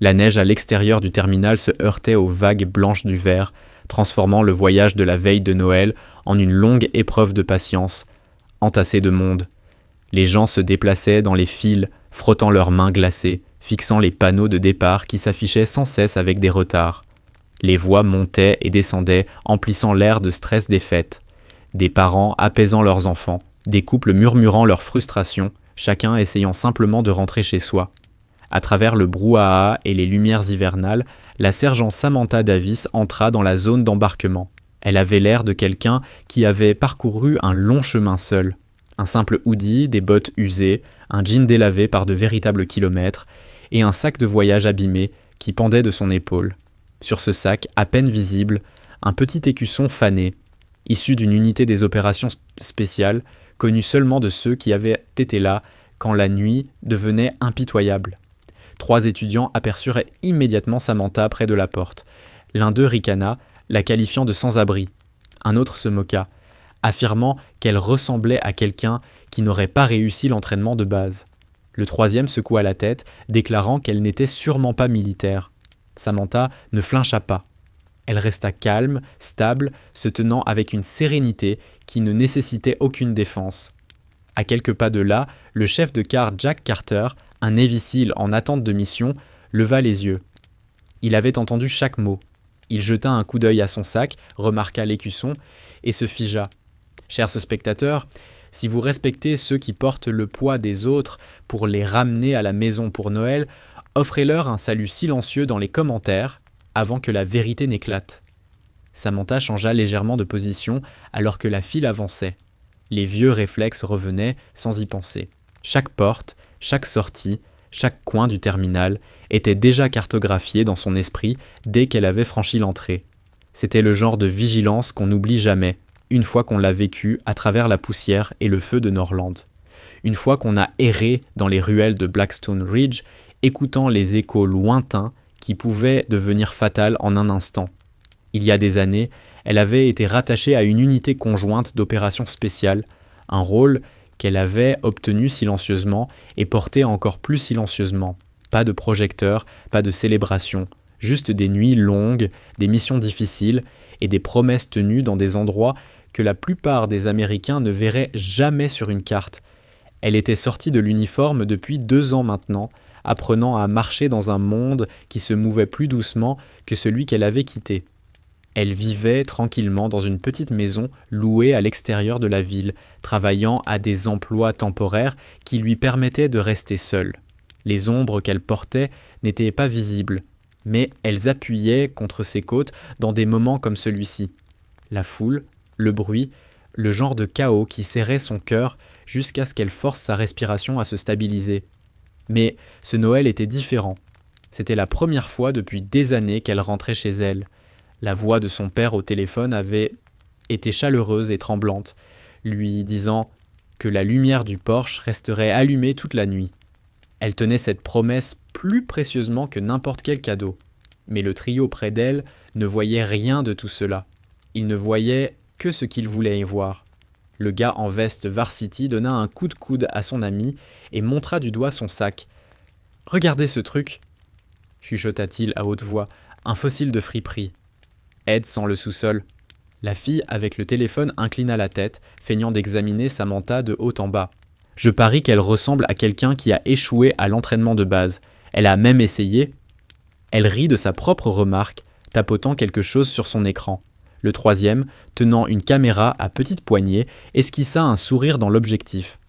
La neige à l'extérieur du terminal se heurtait aux vagues blanches du verre, transformant le voyage de la veille de Noël en une longue épreuve de patience, entassée de monde. Les gens se déplaçaient dans les files, frottant leurs mains glacées, fixant les panneaux de départ qui s'affichaient sans cesse avec des retards. Les voix montaient et descendaient, emplissant l'air de stress des fêtes. Des parents apaisant leurs enfants, des couples murmurant leurs frustrations, chacun essayant simplement de rentrer chez soi. À travers le brouhaha et les lumières hivernales, la sergent Samantha Davis entra dans la zone d'embarquement. Elle avait l'air de quelqu'un qui avait parcouru un long chemin seul. Un simple hoodie, des bottes usées, un jean délavé par de véritables kilomètres, et un sac de voyage abîmé qui pendait de son épaule. Sur ce sac, à peine visible, un petit écusson fané, issu d'une unité des opérations spéciales, connue seulement de ceux qui avaient été là quand la nuit devenait impitoyable. 3 étudiants aperçurent immédiatement Samantha près de la porte. L'un d'eux ricana, la qualifiant de sans-abri. Un autre se moqua, affirmant qu'elle ressemblait à quelqu'un qui n'aurait pas réussi l'entraînement de base. Le troisième secoua la tête, déclarant qu'elle n'était sûrement pas militaire. Samantha ne flincha pas. Elle resta calme, stable, se tenant avec une sérénité qui ne nécessitait aucune défense. À quelques pas de là, le chef de quart Jack Carter, un Navy SEAL en attente de mission, leva les yeux. Il avait entendu chaque mot. Il jeta un coup d'œil à son sac, remarqua l'écusson et se figea. « Chers spectateurs, si vous respectez ceux qui portent le poids des autres pour les ramener à la maison pour Noël, offrez-leur un salut silencieux dans les commentaires avant que la vérité n'éclate. » Samantha changea légèrement de position alors que la file avançait. Les vieux réflexes revenaient sans y penser. Chaque porte, chaque sortie, chaque coin du terminal était déjà cartographié dans son esprit dès qu'elle avait franchi l'entrée. C'était le genre de vigilance qu'on n'oublie jamais, une fois qu'on l'a vécu à travers la poussière et le feu de Norland. Une fois qu'on a erré dans les ruelles de Blackstone Ridge, écoutant les échos lointains qui pouvaient devenir fatals en un instant. Il y a des années, elle avait été rattachée à une unité conjointe d'opérations spéciales, un rôle qu'elle avait obtenu silencieusement et porté encore plus silencieusement. Pas de projecteurs, pas de célébration, juste des nuits longues, des missions difficiles et des promesses tenues dans des endroits que la plupart des Américains ne verraient jamais sur une carte. Elle était sortie de l'uniforme depuis 2 ans maintenant, apprenant à marcher dans un monde qui se mouvait plus doucement que celui qu'elle avait quitté. Elle vivait tranquillement dans une petite maison louée à l'extérieur de la ville, travaillant à des emplois temporaires qui lui permettaient de rester seule. Les ombres qu'elle portait n'étaient pas visibles, mais elles appuyaient contre ses côtes dans des moments comme celui-ci. La foule, le bruit, le genre de chaos qui serrait son cœur jusqu'à ce qu'elle force sa respiration à se stabiliser. Mais ce Noël était différent. C'était la première fois depuis des années qu'elle rentrait chez elle. La voix de son père au téléphone avait été chaleureuse et tremblante, lui disant que la lumière du porche resterait allumée toute la nuit. Elle tenait cette promesse plus précieusement que n'importe quel cadeau. Mais le trio près d'elle ne voyait rien de tout cela. Il ne voyait que ce qu'il voulait y voir. Le gars en veste varsity donna un coup de coude à son ami et montra du doigt son sac. « Regardez ce truc !» chuchota-t-il à haute voix, un fossile de friperie. Ed sent le sous-sol. La fille avec le téléphone inclina la tête, feignant d'examiner Samantha de haut en bas. Je parie qu'elle ressemble à quelqu'un qui a échoué à l'entraînement de base. Elle a même essayé. Elle rit de sa propre remarque, tapotant quelque chose sur son écran. Le troisième, tenant une caméra à petite poignée, esquissa un sourire dans l'objectif.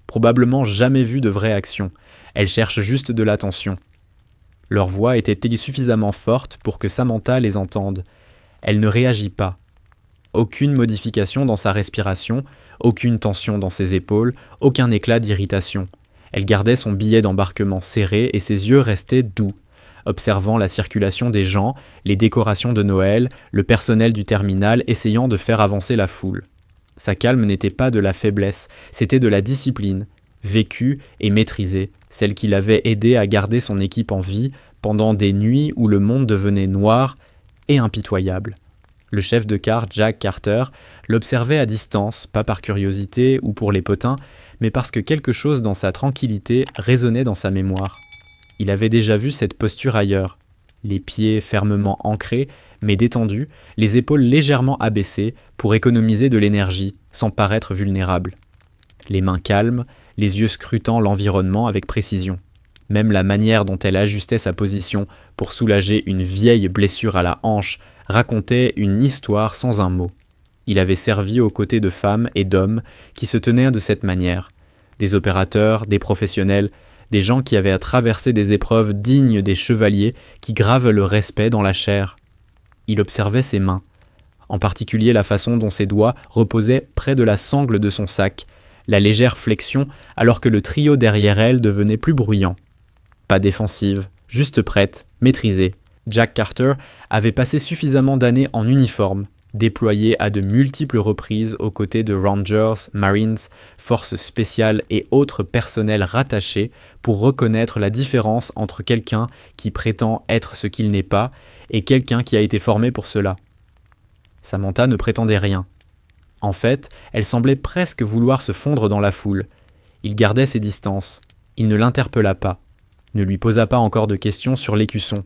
Probablement jamais vu de vraie action. Elle cherche juste de l'attention. Leur voix était suffisamment forte pour que Samantha les entende. Elle ne réagit pas. Aucune modification dans sa respiration, aucune tension dans ses épaules, aucun éclat d'irritation. Elle gardait son billet d'embarquement serré et ses yeux restaient doux, observant la circulation des gens, les décorations de Noël, le personnel du terminal essayant de faire avancer la foule. Sa calme n'était pas de la faiblesse, c'était de la discipline, vécue et maîtrisée, celle qui l'avait aidé à garder son équipe en vie pendant des nuits où le monde devenait noir et impitoyable. Le chef de quart, Jack Carter, l'observait à distance, pas par curiosité ou pour les potins, mais parce que quelque chose dans sa tranquillité résonnait dans sa mémoire. Il avait déjà vu cette posture ailleurs. Les pieds fermement ancrés, mais détendus, les épaules légèrement abaissées pour économiser de l'énergie, sans paraître vulnérable. Les mains calmes, les yeux scrutant l'environnement avec précision. Même la manière dont elle ajustait sa position pour soulager une vieille blessure à la hanche racontait une histoire sans un mot. Il avait servi aux côtés de femmes et d'hommes qui se tenaient de cette manière. Des opérateurs, des professionnels, des gens qui avaient à traverser des épreuves dignes des chevaliers qui gravent le respect dans la chair. Il observait ses mains, en particulier la façon dont ses doigts reposaient près de la sangle de son sac, la légère flexion alors que le trio derrière elle devenait plus bruyant. Pas défensive, juste prête, maîtrisée. Jack Carter avait passé suffisamment d'années en uniforme, déployé à de multiples reprises aux côtés de Rangers, Marines, forces spéciales et autres personnels rattachés pour reconnaître la différence entre quelqu'un qui prétend être ce qu'il n'est pas et quelqu'un qui a été formé pour cela. Samantha ne prétendait rien. En fait, elle semblait presque vouloir se fondre dans la foule. Il gardait ses distances. Il ne l'interpella pas, ne lui posa pas encore de questions sur l'écusson.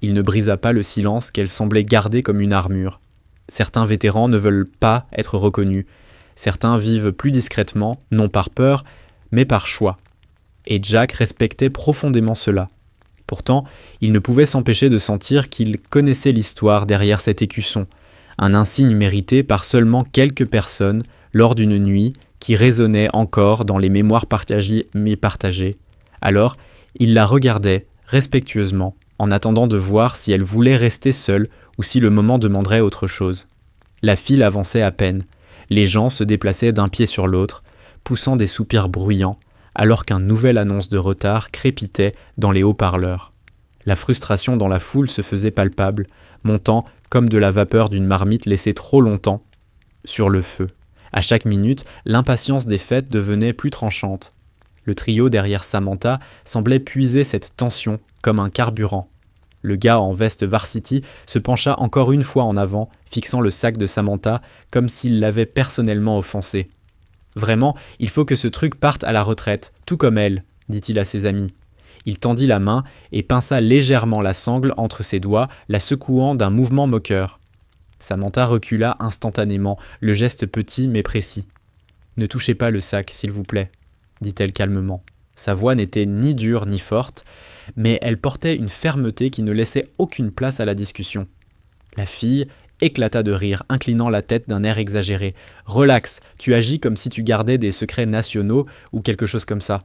Il ne brisa pas le silence qu'elle semblait garder comme une armure. Certains vétérans ne veulent pas être reconnus. Certains vivent plus discrètement, non par peur, mais par choix. Et Jack respectait profondément cela. Pourtant, il ne pouvait s'empêcher de sentir qu'il connaissait l'histoire derrière cet écusson, un insigne mérité par seulement quelques personnes lors d'une nuit qui résonnait encore dans les mémoires partagées mais partagées. Alors, il la regardait respectueusement, en attendant de voir si elle voulait rester seule ou si le moment demanderait autre chose. La file avançait à peine. Les gens se déplaçaient d'un pied sur l'autre, poussant des soupirs bruyants, alors qu'une nouvelle annonce de retard crépitait dans les haut-parleurs. La frustration dans la foule se faisait palpable, montant comme de la vapeur d'une marmite laissée trop longtemps sur le feu. À chaque minute, l'impatience des fêtes devenait plus tranchante. Le trio derrière Samantha semblait puiser cette tension comme un carburant. Le gars en veste varsity se pencha encore une fois en avant, fixant le sac de Samantha comme s'il l'avait personnellement offensé. « Vraiment, il faut que ce truc parte à la retraite, tout comme elle, » dit-il à ses amis. Il tendit la main et pinça légèrement la sangle entre ses doigts, la secouant d'un mouvement moqueur. Samantha recula instantanément, le geste petit mais précis. « Ne touchez pas le sac, s'il vous plaît, » dit-elle calmement. Sa voix n'était ni dure ni forte, mais elle portait une fermeté qui ne laissait aucune place à la discussion. La fille éclata de rire, inclinant la tête d'un air exagéré. « Relax, tu agis comme si tu gardais des secrets nationaux ou quelque chose comme ça. »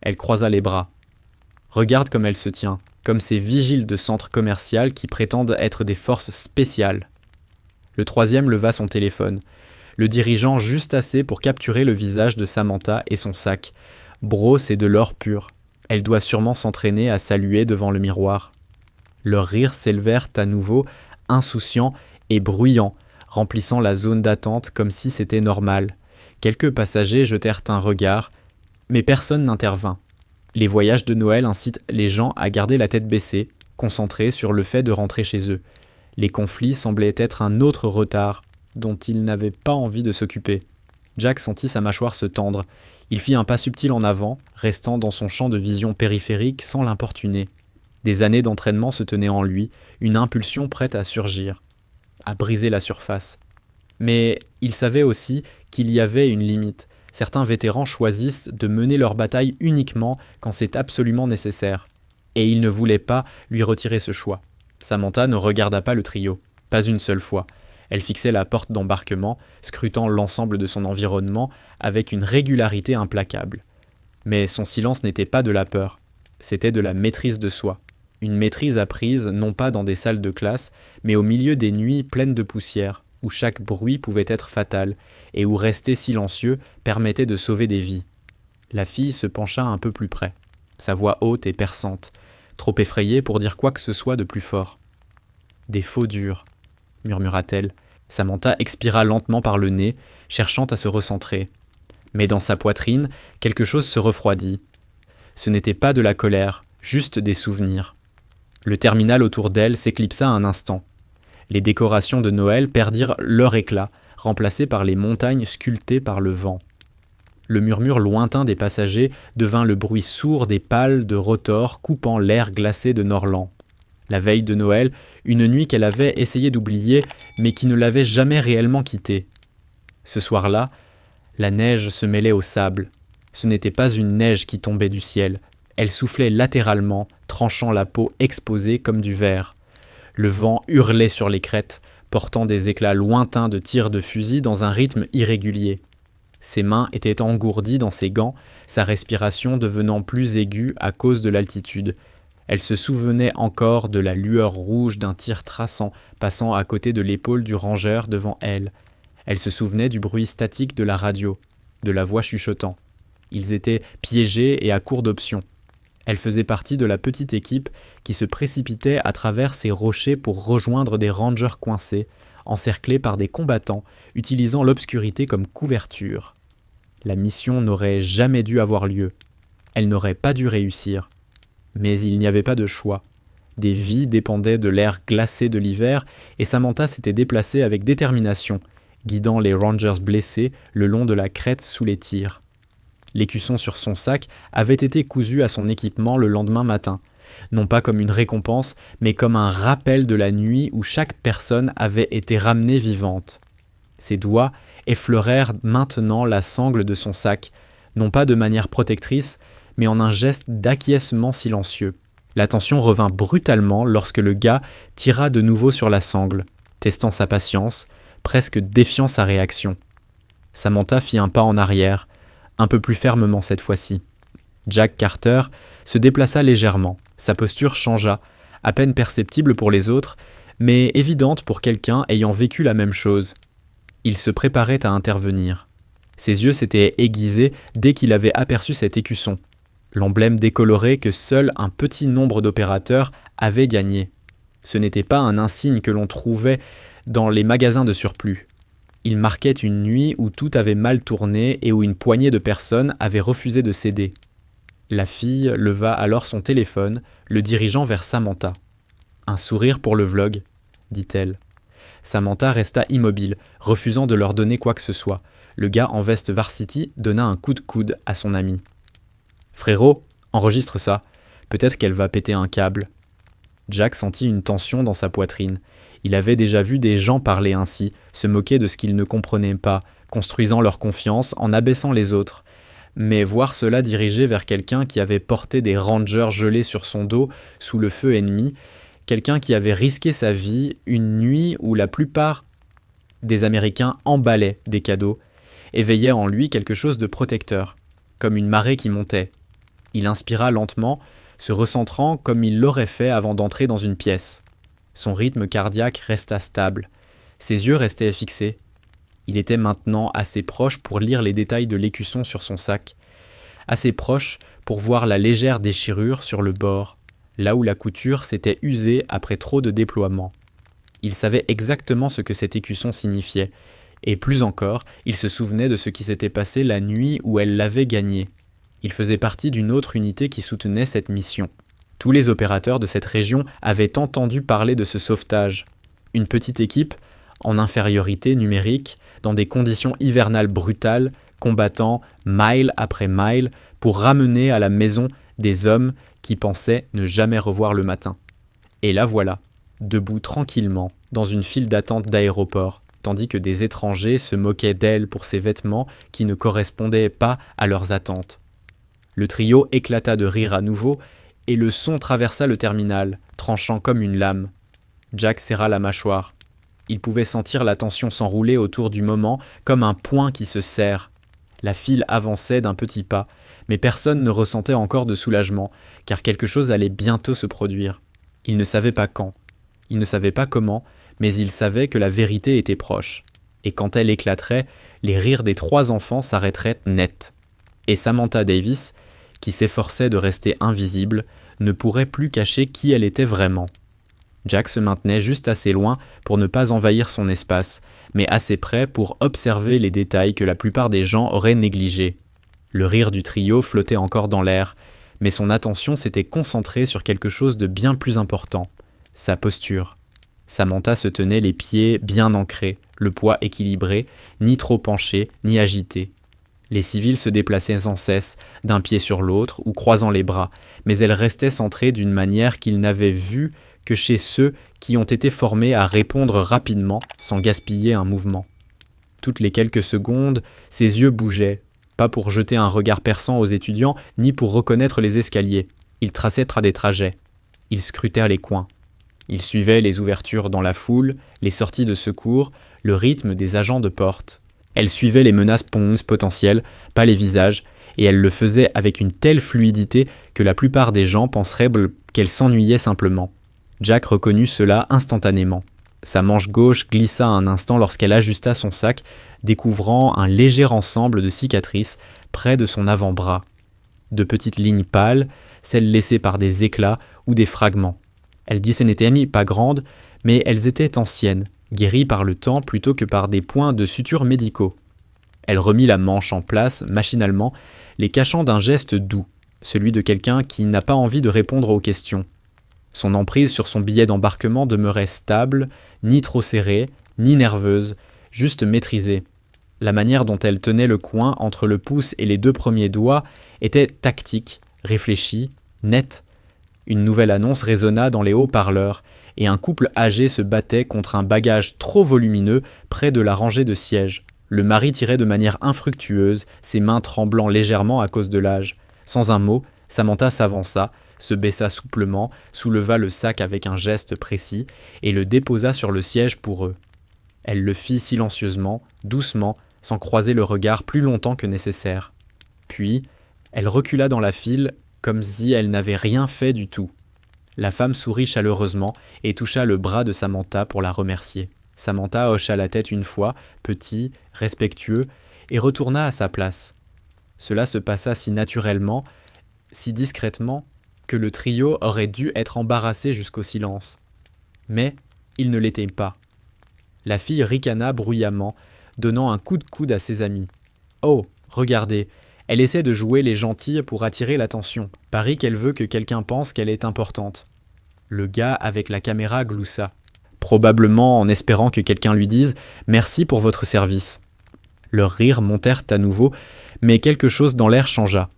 Elle croisa les bras. Regarde comme elle se tient, comme ces vigiles de centre commercial qui prétendent être des forces spéciales. Le troisième leva son téléphone, le dirigeant juste assez pour capturer le visage de Samantha et son sac. Bro, c'est de l'or pur. Elle doit sûrement s'entraîner à saluer devant le miroir. Leurs rires s'élevèrent à nouveau, insouciants et bruyants, remplissant la zone d'attente comme si c'était normal. Quelques passagers jetèrent un regard, mais personne n'intervint. Les voyages de Noël incitent les gens à garder la tête baissée, concentrés sur le fait de rentrer chez eux. Les conflits semblaient être un autre retard dont ils n'avaient pas envie de s'occuper. Jack sentit sa mâchoire se tendre. Il fit un pas subtil en avant, restant dans son champ de vision périphérique sans l'importuner. Des années d'entraînement se tenaient en lui, une impulsion prête à surgir, à briser la surface. Mais il savait aussi qu'il y avait une limite. Certains vétérans choisissent de mener leur bataille uniquement quand c'est absolument nécessaire. Et il ne voulait pas lui retirer ce choix. Samantha ne regarda pas le trio, pas une seule fois. Elle fixait la porte d'embarquement, scrutant l'ensemble de son environnement avec une régularité implacable. Mais son silence n'était pas de la peur, c'était de la maîtrise de soi. Une maîtrise apprise non pas dans des salles de classe, mais au milieu des nuits pleines de poussière, où chaque bruit pouvait être fatal, et où rester silencieux permettait de sauver des vies. La fille se pencha un peu plus près, sa voix haute et perçante, trop effrayée pour dire quoi que ce soit de plus fort. « Des faux durs », murmura-t-elle. Samantha expira lentement par le nez, cherchant à se recentrer. Mais dans sa poitrine, quelque chose se refroidit. Ce n'était pas de la colère, juste des souvenirs. Le terminal autour d'elle s'éclipsa un instant. Les décorations de Noël perdirent leur éclat, remplacées par les montagnes sculptées par le vent. Le murmure lointain des passagers devint le bruit sourd des pales de rotor coupant l'air glacé de Norland. La veille de Noël, une nuit qu'elle avait essayé d'oublier, mais qui ne l'avait jamais réellement quittée. Ce soir-là, la neige se mêlait au sable. Ce n'était pas une neige qui tombait du ciel. Elle soufflait latéralement, tranchant la peau exposée comme du verre. Le vent hurlait sur les crêtes, portant des éclats lointains de tirs de fusil dans un rythme irrégulier. Ses mains étaient engourdies dans ses gants, sa respiration devenant plus aiguë à cause de l'altitude. Elle se souvenait encore de la lueur rouge d'un tir traçant passant à côté de l'épaule du rangeur devant elle. Elle se souvenait du bruit statique de la radio, de la voix chuchotant. Ils étaient piégés et à court d'options. Elle faisait partie de la petite équipe qui se précipitait à travers ces rochers pour rejoindre des rangers coincés, encerclés par des combattants, utilisant l'obscurité comme couverture. La mission n'aurait jamais dû avoir lieu. Elle n'aurait pas dû réussir. Mais il n'y avait pas de choix. Des vies dépendaient de l'air glacé de l'hiver et Samantha s'était déplacée avec détermination, guidant les rangers blessés le long de la crête sous les tirs. L'écusson sur son sac avait été cousu à son équipement le lendemain matin, non pas comme une récompense, mais comme un rappel de la nuit où chaque personne avait été ramenée vivante. Ses doigts effleurèrent maintenant la sangle de son sac, non pas de manière protectrice, mais en un geste d'acquiescement silencieux. La tension revint brutalement lorsque le gars tira de nouveau sur la sangle, testant sa patience, presque défiant sa réaction. Samantha fit un pas en arrière, un peu plus fermement cette fois-ci. Jack Carter se déplaça légèrement, sa posture changea, à peine perceptible pour les autres, mais évidente pour quelqu'un ayant vécu la même chose. Il se préparait à intervenir. Ses yeux s'étaient aiguisés dès qu'il avait aperçu cet écusson, l'emblème décoloré que seul un petit nombre d'opérateurs avaient gagné. Ce n'était pas un insigne que l'on trouvait dans les magasins de surplus. Il marquait une nuit où tout avait mal tourné et où une poignée de personnes avaient refusé de céder. La fille leva alors son téléphone, le dirigeant vers Samantha. « Un sourire pour le vlog », dit-elle. Samantha resta immobile, refusant de leur donner quoi que ce soit. Le gars en veste varsity donna un coup de coude à son ami. « Frérot, enregistre ça. Peut-être qu'elle va péter un câble. » Jack sentit une tension dans sa poitrine. Il avait déjà vu des gens parler ainsi, se moquer de ce qu'ils ne comprenaient pas, construisant leur confiance en abaissant les autres. Mais voir cela dirigé vers quelqu'un qui avait porté des rangers gelés sur son dos sous le feu ennemi, quelqu'un qui avait risqué sa vie une nuit où la plupart des Américains emballaient des cadeaux, éveillait en lui quelque chose de protecteur, comme une marée qui montait. Il inspira lentement, se recentrant comme il l'aurait fait avant d'entrer dans une pièce. Son rythme cardiaque resta stable. Ses yeux restaient fixés. Il était maintenant assez proche pour lire les détails de l'écusson sur son sac, assez proche pour voir la légère déchirure sur le bord, là où la couture s'était usée après trop de déploiements. Il savait exactement ce que cet écusson signifiait, et plus encore, il se souvenait de ce qui s'était passé la nuit où elle l'avait gagné. Il faisait partie d'une autre unité qui soutenait cette mission. Tous les opérateurs de cette région avaient entendu parler de ce sauvetage. Une petite équipe, en infériorité numérique, dans des conditions hivernales brutales, combattant mile après mile pour ramener à la maison des hommes qui pensaient ne jamais revoir le matin. Et la voilà, debout tranquillement, dans une file d'attente d'aéroport, tandis que des étrangers se moquaient d'elle pour ses vêtements qui ne correspondaient pas à leurs attentes. Le trio éclata de rire à nouveau, et le son traversa le terminal, tranchant comme une lame. Jack serra la mâchoire. Il pouvait sentir la tension s'enrouler autour du moment comme un poing qui se serre. La file avançait d'un petit pas, mais personne ne ressentait encore de soulagement, car quelque chose allait bientôt se produire. Il ne savait pas quand, il ne savait pas comment, mais il savait que la vérité était proche. Et quand elle éclaterait, les rires des 3 enfants s'arrêteraient net. Et Samantha Davis, qui s'efforçait de rester invisible, ne pourrait plus cacher qui elle était vraiment. Jack se maintenait juste assez loin pour ne pas envahir son espace, mais assez près pour observer les détails que la plupart des gens auraient négligés. Le rire du trio flottait encore dans l'air, mais son attention s'était concentrée sur quelque chose de bien plus important, sa posture. Samantha se tenait les pieds bien ancrés, le poids équilibré, ni trop penché, ni agité. Les civils se déplaçaient sans cesse, d'un pied sur l'autre ou croisant les bras, mais elles restaient centrées d'une manière qu'ils n'avaient vue que chez ceux qui ont été formés à répondre rapidement sans gaspiller un mouvement. Toutes les quelques secondes, ses yeux bougeaient, pas pour jeter un regard perçant aux étudiants, ni pour reconnaître les escaliers. Ils traçaient des trajets. Ils scrutèrent les coins. Ils suivaient les ouvertures dans la foule, les sorties de secours, le rythme des agents de porte. Elle suivait les menaces potentielles, pas les visages, et elle le faisait avec une telle fluidité que la plupart des gens penseraient qu'elle s'ennuyait simplement. Jack reconnut cela instantanément. Sa manche gauche glissa un instant lorsqu'elle ajusta son sac, découvrant un léger ensemble de cicatrices près de son avant-bras. De petites lignes pâles, celles laissées par des éclats ou des fragments. Elle dit qu'elles n'étaient pas grandes, mais elles étaient anciennes, guéries par le temps plutôt que par des points de suture médicaux. Elle remit la manche en place, machinalement, les cachant d'un geste doux, celui de quelqu'un qui n'a pas envie de répondre aux questions. Son emprise sur son billet d'embarquement demeurait stable, ni trop serrée, ni nerveuse, juste maîtrisée. La manière dont elle tenait le coin entre le pouce et les 2 premiers doigts était tactique, réfléchie, nette. Une nouvelle annonce résonna dans les haut-parleurs, et un couple âgé se battait contre un bagage trop volumineux près de la rangée de sièges. Le mari tirait de manière infructueuse, ses mains tremblant légèrement à cause de l'âge. Sans un mot, Samantha s'avança, se baissa souplement, souleva le sac avec un geste précis et le déposa sur le siège pour eux. Elle le fit silencieusement, doucement, sans croiser le regard plus longtemps que nécessaire. Puis, elle recula dans la file comme si elle n'avait rien fait du tout. La femme sourit chaleureusement et toucha le bras de Samantha pour la remercier. Samantha hocha la tête une fois, petit, respectueux, et retourna à sa place. Cela se passa si naturellement, si discrètement, que le trio aurait dû être embarrassé jusqu'au silence. Mais il ne l'était pas. La fille ricana bruyamment, donnant un coup de coude à ses amis. « Oh, regardez, elle essaie de jouer les gentilles pour attirer l'attention. Parie qu'elle veut que quelqu'un pense qu'elle est importante. » Le gars avec la caméra gloussa, probablement en espérant que quelqu'un lui dise « Merci pour votre service ». Leurs rires montèrent à nouveau, mais quelque chose dans l'air changea.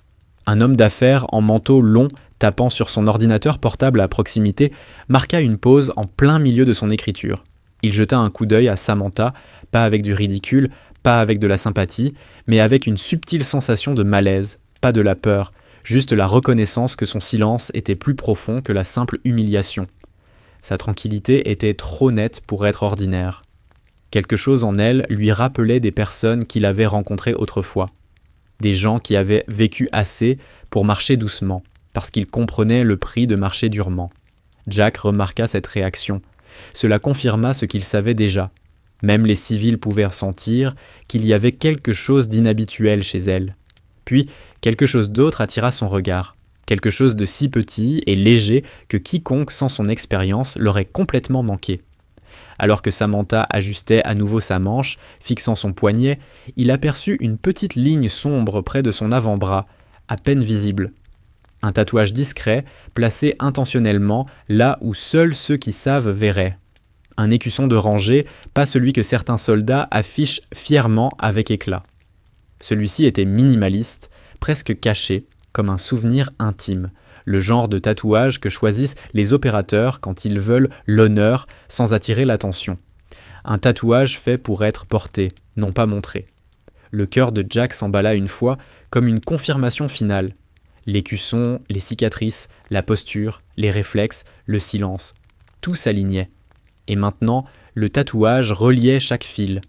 Un homme d'affaires en manteau long, tapant sur son ordinateur portable à proximité, marqua une pause en plein milieu de son écriture. Il jeta un coup d'œil à Samantha, pas avec du ridicule, pas avec de la sympathie, mais avec une subtile sensation de malaise, pas de la peur, juste la reconnaissance que son silence était plus profond que la simple humiliation. Sa tranquillité était trop nette pour être ordinaire. Quelque chose en elle lui rappelait des personnes qu'il avait rencontrées autrefois. Des gens qui avaient vécu assez pour marcher doucement, parce qu'ils comprenaient le prix de marcher durement. Jack remarqua cette réaction. Cela confirma ce qu'il savait déjà. Même les civils pouvaient sentir qu'il y avait quelque chose d'inhabituel chez elle. Puis, quelque chose d'autre attira son regard. Quelque chose de si petit et léger que quiconque sans son expérience l'aurait complètement manqué. Alors que Samantha ajustait à nouveau sa manche, fixant son poignet, il aperçut une petite ligne sombre près de son avant-bras, à peine visible. Un tatouage discret, placé intentionnellement là où seuls ceux qui savent verraient. Un écusson de rangée, pas celui que certains soldats affichent fièrement avec éclat. Celui-ci était minimaliste, presque caché, comme un souvenir intime, le genre de tatouage que choisissent les opérateurs quand ils veulent l'honneur sans attirer l'attention. Un tatouage fait pour être porté, non pas montré. Le cœur de Jack s'emballa une fois comme une confirmation finale. L'écusson, les cicatrices, la posture, les réflexes, le silence, tout s'alignait. Et maintenant, le tatouage reliait chaque fil.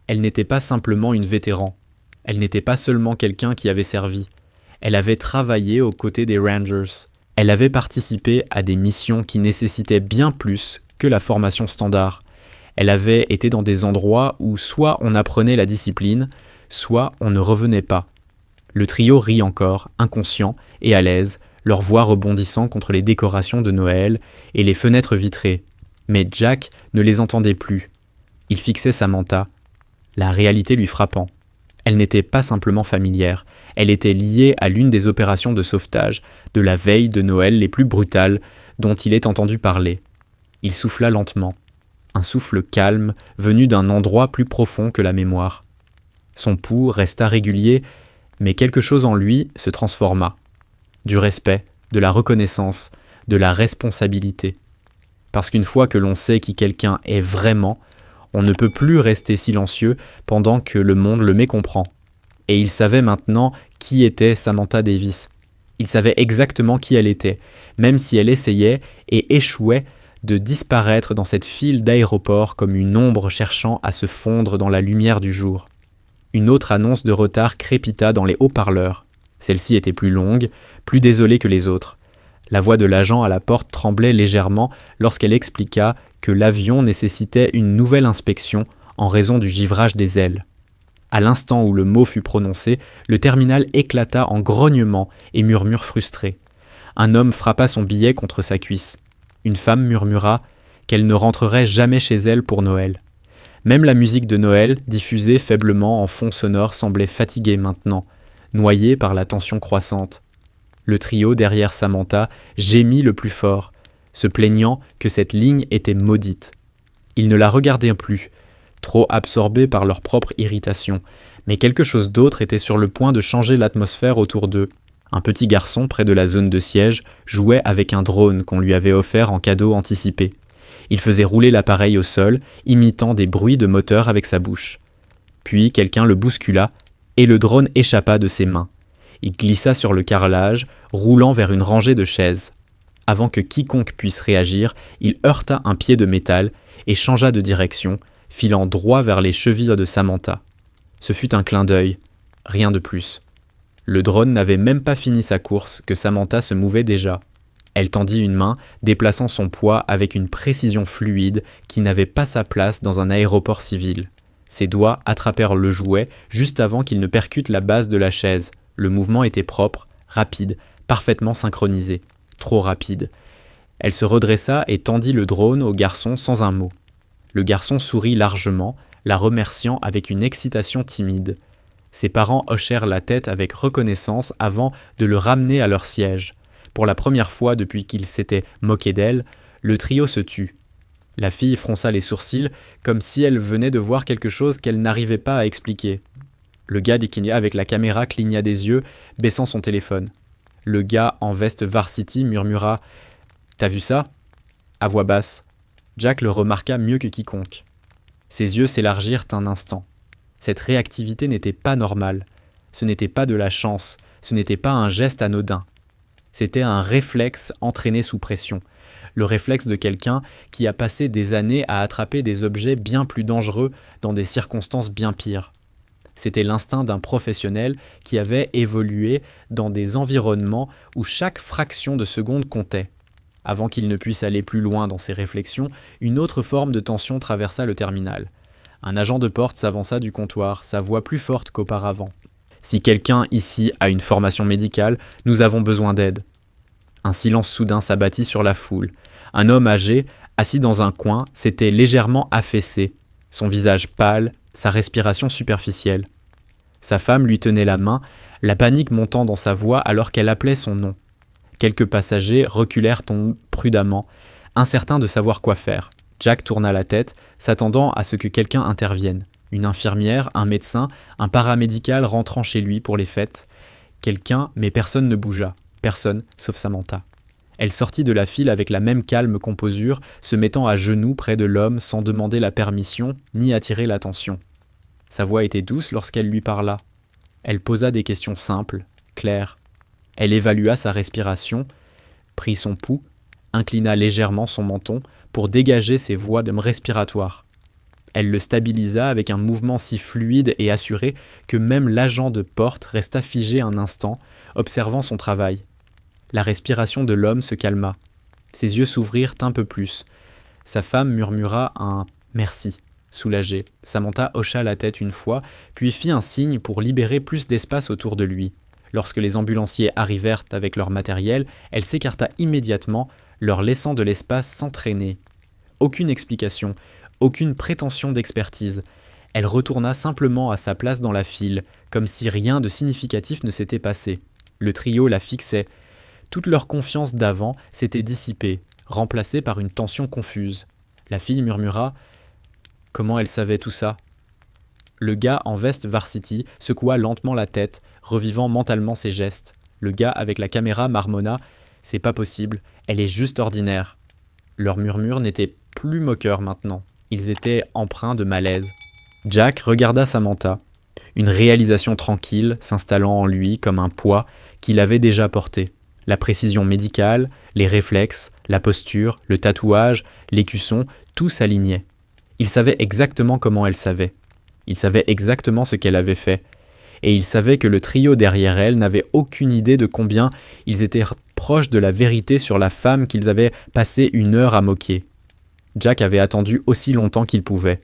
Elle n'était pas simplement une vétéran. Elle n'était pas seulement quelqu'un qui avait servi. Elle avait travaillé aux côtés des Rangers. Elle avait participé à des missions qui nécessitaient bien plus que la formation standard. Elle avait été dans des endroits où soit on apprenait la discipline, soit on ne revenait pas. Le trio rit encore, inconscient et à l'aise, leur voix rebondissant contre les décorations de Noël et les fenêtres vitrées. Mais Jack ne les entendait plus. Il fixait Samantha, la réalité lui frappant. Elle n'était pas simplement familière, elle était liée à l'une des opérations de sauvetage de la veille de Noël les plus brutales dont il ait entendu parler. Il souffla lentement, un souffle calme venu d'un endroit plus profond que la mémoire. Son pouls resta régulier, mais quelque chose en lui se transforma. Du respect, de la reconnaissance, de la responsabilité. Parce qu'une fois que l'on sait qui quelqu'un est vraiment, on ne peut plus rester silencieux pendant que le monde le mécomprend. Et il savait maintenant qui était Samantha Davis. Il savait exactement qui elle était, même si elle essayait et échouait de disparaître dans cette file d'aéroport comme une ombre cherchant à se fondre dans la lumière du jour. Une autre annonce de retard crépita dans les haut-parleurs. Celle-ci était plus longue, plus désolée que les autres. La voix de l'agent à la porte tremblait légèrement lorsqu'elle expliqua que l'avion nécessitait une nouvelle inspection en raison du givrage des ailes. À l'instant où le mot fut prononcé, le terminal éclata en grognements et murmures frustrés. Un homme frappa son billet contre sa cuisse. Une femme murmura qu'elle ne rentrerait jamais chez elle pour Noël. Même la musique de Noël, diffusée faiblement en fond sonore, semblait fatiguée maintenant, noyée par la tension croissante. Le trio derrière Samantha gémit le plus fort, se plaignant que cette ligne était maudite. Ils ne la regardaient plus, trop absorbés par leur propre irritation, mais quelque chose d'autre était sur le point de changer l'atmosphère autour d'eux. Un petit garçon près de la zone de siège jouait avec un drone qu'on lui avait offert en cadeau anticipé. Il faisait rouler l'appareil au sol, imitant des bruits de moteur avec sa bouche. Puis quelqu'un le bouscula et le drone échappa de ses mains. Il glissa sur le carrelage, roulant vers une rangée de chaises. Avant que quiconque puisse réagir, il heurta un pied de métal et changea de direction, filant droit vers les chevilles de Samantha. Ce fut un clin d'œil, rien de plus. Le drone n'avait même pas fini sa course que Samantha se mouvait déjà. Elle tendit une main, déplaçant son poids avec une précision fluide qui n'avait pas sa place dans un aéroport civil. Ses doigts attrapèrent le jouet juste avant qu'il ne percute la base de la chaise. Le mouvement était propre, rapide, parfaitement synchronisé. Trop rapide. Elle se redressa et tendit le drone au garçon sans un mot. Le garçon sourit largement, la remerciant avec une excitation timide. Ses parents hochèrent la tête avec reconnaissance avant de le ramener à leur siège. Pour la première fois depuis qu'il s'était moqué d'elle, le trio se tut. La fille fronça les sourcils comme si elle venait de voir quelque chose qu'elle n'arrivait pas à expliquer. Le gars décligna avec la caméra cligna des yeux, baissant son téléphone. Le gars en veste varsity murmura « T'as vu ça ?» à voix basse. Jack le remarqua mieux que quiconque. Ses yeux s'élargirent un instant. Cette réactivité n'était pas normale. Ce n'était pas de la chance, ce n'était pas un geste anodin. C'était un réflexe entraîné sous pression. Le réflexe de quelqu'un qui a passé des années à attraper des objets bien plus dangereux dans des circonstances bien pires. C'était l'instinct d'un professionnel qui avait évolué dans des environnements où chaque fraction de seconde comptait. Avant qu'il ne puisse aller plus loin dans ses réflexions, une autre forme de tension traversa le terminal. Un agent de porte s'avança du comptoir, sa voix plus forte qu'auparavant. « Si quelqu'un ici a une formation médicale, nous avons besoin d'aide. » Un silence soudain s'abattit sur la foule. Un homme âgé, assis dans un coin, s'était légèrement affaissé, son visage pâle, sa respiration superficielle. Sa femme lui tenait la main, la panique montant dans sa voix alors qu'elle appelait son nom. Quelques passagers reculèrent prudemment, incertains de savoir quoi faire. Jack tourna la tête, s'attendant à ce que quelqu'un intervienne. Une infirmière, un médecin, un paramédical rentrant chez lui pour les fêtes. Quelqu'un, mais personne ne bougea. Personne, sauf Samantha. Elle sortit de la file avec la même calme composure, se mettant à genoux près de l'homme sans demander la permission ni attirer l'attention. Sa voix était douce lorsqu'elle lui parla. Elle posa des questions simples, claires. Elle évalua sa respiration, prit son pouls, inclina légèrement son menton pour dégager ses voies respiratoires. Elle le stabilisa avec un mouvement si fluide et assuré que même l'agent de porte resta figé un instant, observant son travail. La respiration de l'homme se calma. Ses yeux s'ouvrirent un peu plus. Sa femme murmura un « merci », soulagée. Samantha hocha la tête une fois, puis fit un signe pour libérer plus d'espace autour de lui. Lorsque les ambulanciers arrivèrent avec leur matériel, elle s'écarta immédiatement, leur laissant de l'espace sans traîner. Aucune explication, aucune prétention d'expertise. Elle retourna simplement à sa place dans la file, comme si rien de significatif ne s'était passé. Le trio la fixait. Toute leur confiance d'avant s'était dissipée, remplacée par une tension confuse. La fille murmura « Comment elle savait tout ça ?» Le gars en veste varsity secoua lentement la tête, revivant mentalement ses gestes. Le gars avec la caméra marmonna « C'est pas possible, elle est juste ordinaire ». Leurs murmures n'étaient plus moqueurs maintenant, ils étaient empreints de malaise. Jack regarda Samantha, une réalisation tranquille s'installant en lui comme un poids qu'il avait déjà porté. La précision médicale, les réflexes, la posture, le tatouage, l'écusson, tout s'alignait. Il savait exactement comment elle savait. Il savait exactement ce qu'elle avait fait. Et il savait que le trio derrière elle n'avait aucune idée de combien ils étaient proches de la vérité sur la femme qu'ils avaient passé 1 heure à moquer. Jack avait attendu aussi longtemps qu'il pouvait.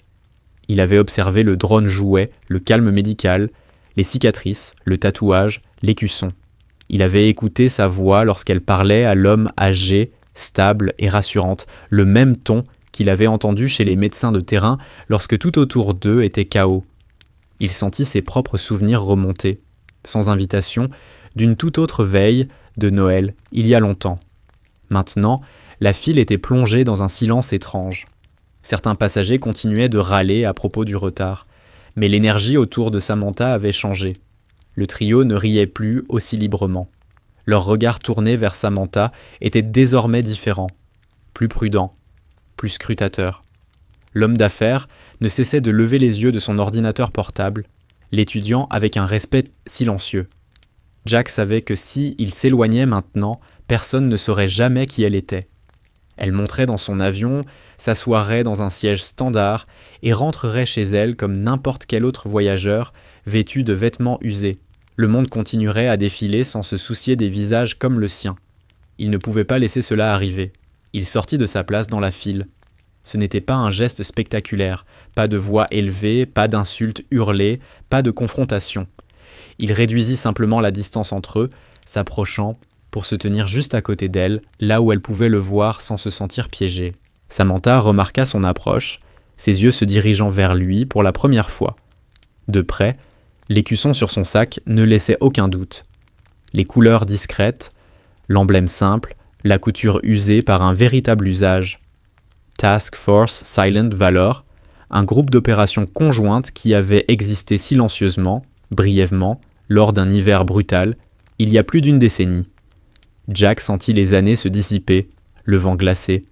Il avait observé le drone jouet, le calme médical, les cicatrices, le tatouage, l'écusson. Il avait écouté sa voix lorsqu'elle parlait à l'homme âgé, stable et rassurante, le même ton qu'il avait entendu chez les médecins de terrain lorsque tout autour d'eux était chaos. Il sentit ses propres souvenirs remonter, sans invitation, d'une toute autre veille de Noël, il y a longtemps. Maintenant, la file était plongée dans un silence étrange. Certains passagers continuaient de râler à propos du retard, mais l'énergie autour de Samantha avait changé. Le trio ne riait plus aussi librement. Leur regard tourné vers Samantha était désormais différent, plus prudent, plus scrutateur. L'homme d'affaires ne cessait de lever les yeux de son ordinateur portable, l'étudiant avec un respect silencieux. Jack savait que si il s'éloignait maintenant, personne ne saurait jamais qui elle était. Elle monterait dans son avion, s'assoirait dans un siège standard et rentrerait chez elle comme n'importe quel autre voyageur, vêtu de vêtements usés. Le monde continuerait à défiler sans se soucier des visages comme le sien. Il ne pouvait pas laisser cela arriver. Il sortit de sa place dans la file. Ce n'était pas un geste spectaculaire, pas de voix élevée, pas d'insultes hurlées, pas de confrontation. Il réduisit simplement la distance entre eux, s'approchant pour se tenir juste à côté d'elle, là où elle pouvait le voir sans se sentir piégée. Samantha remarqua son approche, ses yeux se dirigeant vers lui pour la première fois. De près, l'écusson sur son sac ne laissait aucun doute. Les couleurs discrètes, l'emblème simple, la couture usée par un véritable usage. Task Force Silent Valor, un groupe d'opérations conjointes qui avait existé silencieusement, brièvement, lors d'un hiver brutal, il y a plus d'1 décennie. Jack sentit les années se dissiper, le vent glacé,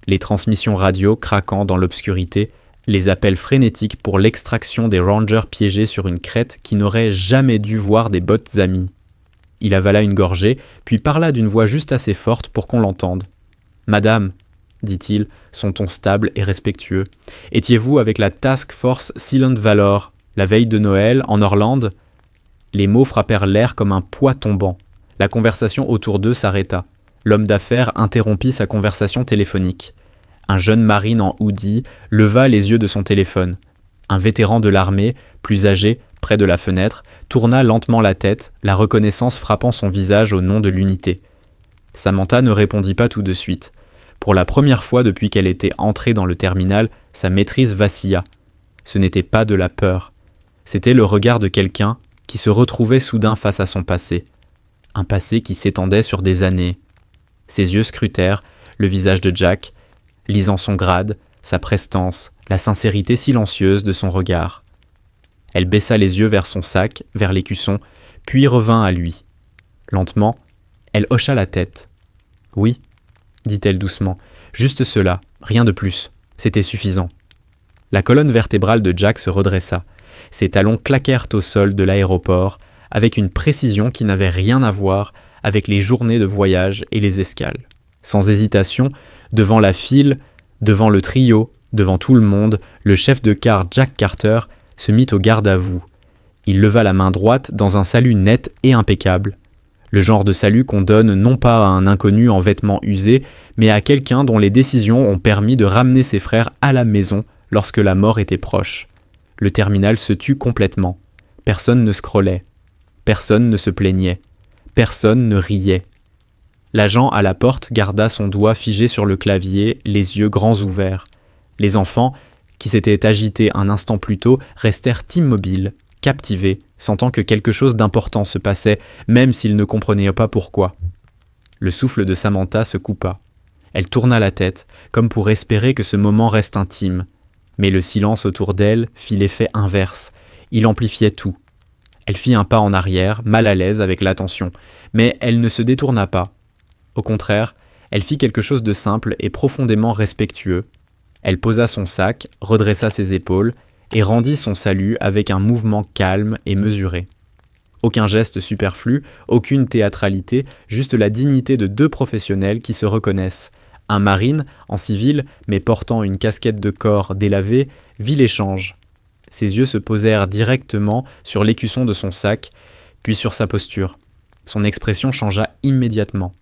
les transmissions radio craquant dans l'obscurité, les appels frénétiques pour l'extraction des rangers piégés sur une crête qui n'auraient jamais dû voir des bottes amies. Il avala une gorgée, puis parla d'une voix juste assez forte pour qu'on l'entende. « Madame, dit-il, son ton stable et respectueux, étiez-vous avec la Task Force Silent Valor, la veille de Noël, en Orlande ?» Les mots frappèrent l'air comme un poids tombant. La conversation autour d'eux s'arrêta. L'homme d'affaires interrompit sa conversation téléphonique. Un jeune marine en hoodie leva les yeux de son téléphone. Un vétéran de l'armée, plus âgé, près de la fenêtre, tourna lentement la tête, la reconnaissance frappant son visage au nom de l'unité. Samantha ne répondit pas tout de suite. Pour la première fois depuis qu'elle était entrée dans le terminal, sa maîtrise vacilla. Ce n'était pas de la peur. C'était le regard de quelqu'un qui se retrouvait soudain face à son passé. Un passé qui s'étendait sur des années. Ses yeux scrutèrent le visage de Jack, lisant son grade, sa prestance, la sincérité silencieuse de son regard. Elle baissa les yeux vers son sac, vers l'écusson, puis revint à lui. Lentement, elle hocha la tête. « Oui, » dit-elle doucement, « juste cela, rien de plus, c'était suffisant. » La colonne vertébrale de Jack se redressa. Ses talons claquèrent au sol de l'aéroport avec une précision qui n'avait rien à voir avec les journées de voyage et les escales. Sans hésitation, devant la file, devant le trio, devant tout le monde, le chef de car Jack Carter se mit au garde à vous. Il leva la main droite dans un salut net et impeccable. Le genre de salut qu'on donne non pas à un inconnu en vêtements usés, mais à quelqu'un dont les décisions ont permis de ramener ses frères à la maison lorsque la mort était proche. Le terminal se tut complètement. Personne ne scrollait. Personne ne se plaignait. Personne ne riait. L'agent à la porte garda son doigt figé sur le clavier, les yeux grands ouverts. Les enfants, qui s'étaient agités un instant plus tôt, restèrent immobiles, captivés, sentant que quelque chose d'important se passait, même s'ils ne comprenaient pas pourquoi. Le souffle de Samantha se coupa. Elle tourna la tête, comme pour espérer que ce moment reste intime. Mais le silence autour d'elle fit l'effet inverse. Il amplifiait tout. Elle fit un pas en arrière, mal à l'aise avec l'attention, mais elle ne se détourna pas. Au contraire, elle fit quelque chose de simple et profondément respectueux. Elle posa son sac, redressa ses épaules et rendit son salut avec un mouvement calme et mesuré. Aucun geste superflu, aucune théâtralité, juste la dignité de deux professionnels qui se reconnaissent. Un marine, en civil, mais portant une casquette de corps délavée, vit l'échange. Ses yeux se posèrent directement sur l'écusson de son sac, puis sur sa posture. Son expression changea immédiatement.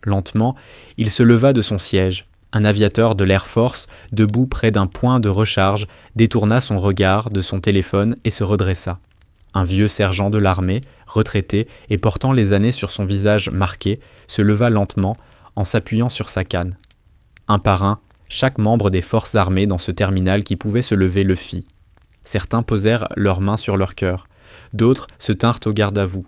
Lentement, il se leva de son siège. Un aviateur de l'Air Force, debout près d'un point de recharge, détourna son regard de son téléphone et se redressa. Un vieux sergent de l'armée, retraité et portant les années sur son visage marqué, se leva lentement en s'appuyant sur sa canne. Un par un, chaque membre des forces armées dans ce terminal qui pouvait se lever le fit. Certains posèrent leurs mains sur leur cœur, d'autres se tinrent au garde-à-vous.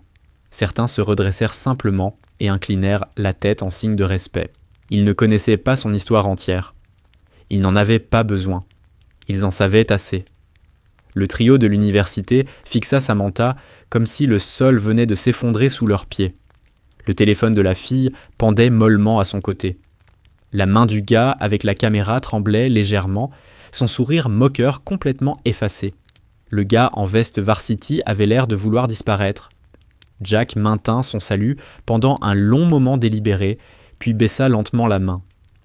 Certains se redressèrent simplement et inclinèrent la tête en signe de respect. Ils ne connaissaient pas son histoire entière. Ils n'en avaient pas besoin. Ils en savaient assez. Le trio de l'université fixa Samantha comme si le sol venait de s'effondrer sous leurs pieds. Le téléphone de la fille pendait mollement à son côté. La main du gars avec la caméra tremblait légèrement, son sourire moqueur complètement effacé. Le gars en veste varsity avait l'air de vouloir disparaître. Jack maintint son salut pendant un long moment délibéré, puis baissa lentement la main.